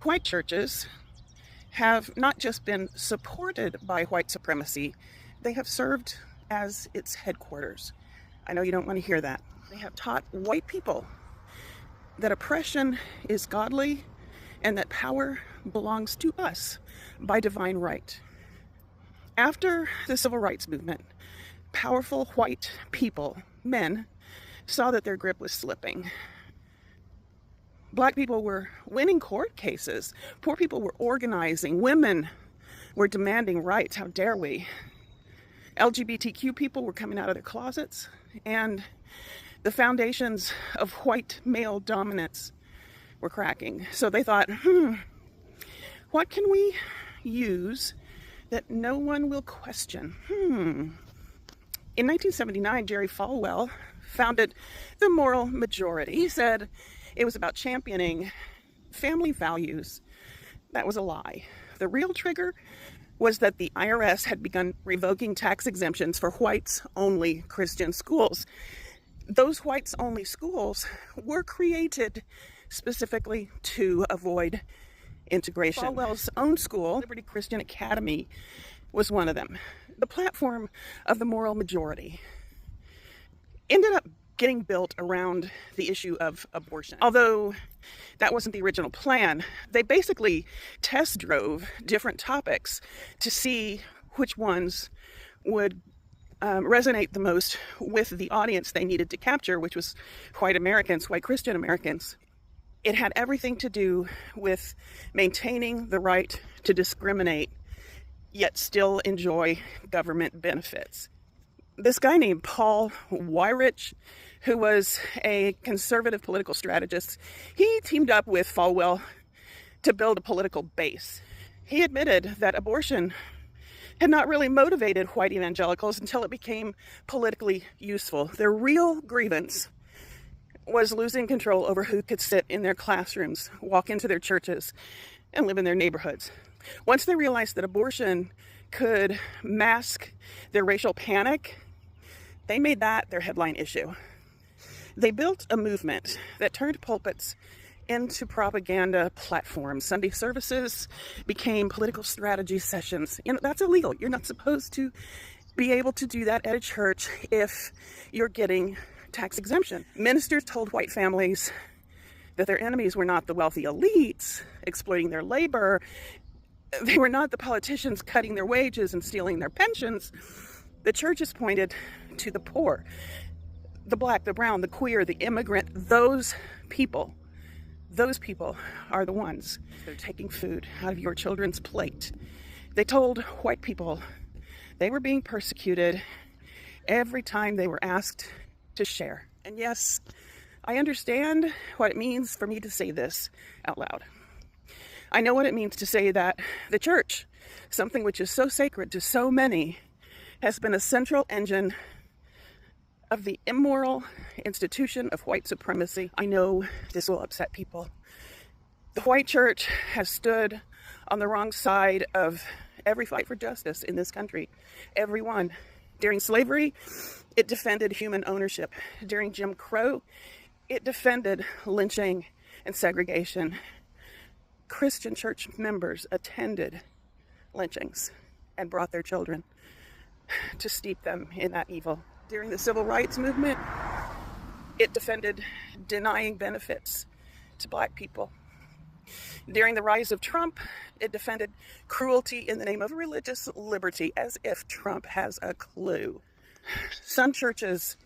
White churches have not just been supported by white supremacy, they have served as its headquarters. I know you don't want to hear that. They have taught white people that oppression is godly and that power belongs to us by divine right. After the civil rights movement, powerful white people, men, saw that their grip was slipping. Black people were winning court cases. Poor people were organizing. Women were demanding rights. How dare we? LGBTQ people were coming out of their closets, and the foundations of white male dominance were cracking. So they thought, what can we use that no one will question? In 1979, Jerry Falwell founded the Moral Majority. He said it was about championing family values. That was a lie. The real trigger was that the IRS had begun revoking tax exemptions for whites-only Christian schools. Those whites-only schools were created specifically to avoid integration. Falwell's own school, Liberty Christian Academy, was one of them. The platform of the Moral Majority ended up getting built around the issue of abortion. Although that wasn't the original plan, they basically test drove different topics to see which ones would resonate the most with the audience they needed to capture, which was white Americans, white Christian Americans. It had everything to do with maintaining the right to discriminate, yet still enjoy government benefits. This guy named Paul Weyrich, who was a conservative political strategist, he teamed up with Falwell to build a political base. He admitted that abortion had not really motivated white evangelicals until it became politically useful. Their real grievance was losing control over who could sit in their classrooms, walk into their churches, and live in their neighborhoods. Once they realized that abortion could mask their racial panic, they made that their headline issue. They built a movement that turned pulpits into propaganda platforms. Sunday services became political strategy sessions. That's illegal. You're not supposed to be able to do that at a church if you're getting tax exemption. Ministers told white families that their enemies were not the wealthy elites exploiting their labor. They were not the politicians cutting their wages and stealing their pensions. The churches pointed to the poor, the black, the brown, the queer, the immigrant. Those people are the ones that are taking food out of your children's plate. They told white people they were being persecuted every time they were asked to share. And yes, I understand what it means for me to say this out loud. I know what it means to say that the church, something which is so sacred to so many, has been a central engine of the immoral institution of white supremacy. I know this will upset people. The white church has stood on the wrong side of every fight for justice in this country. Every one. During slavery, it defended human ownership. During Jim Crow, it defended lynching and segregation. Christian church members attended lynchings and brought their children to steep them in that evil. During the civil rights movement, it defended denying benefits to black people. During the rise of Trump, it defended cruelty in the name of religious liberty, as if Trump has a clue. Some churches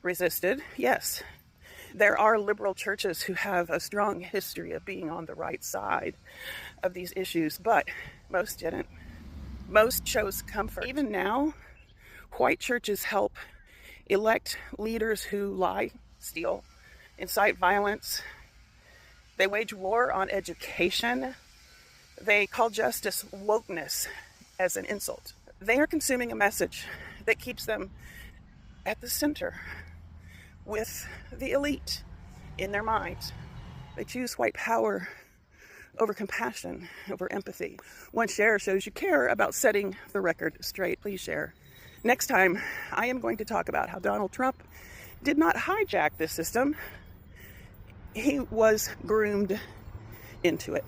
resisted, yes. There are liberal churches who have a strong history of being on the right side of these issues, but most didn't. Most chose comfort. Even now, white churches help elect leaders who lie, steal, incite violence. They wage war on education. They call justice wokeness as an insult. They are consuming a message that keeps them at the center with the elite in their minds. They choose white power over compassion, over empathy. One share shows you care about setting the record straight. Please share. Next time, I am going to talk about how Donald Trump did not hijack this system. He was groomed into it.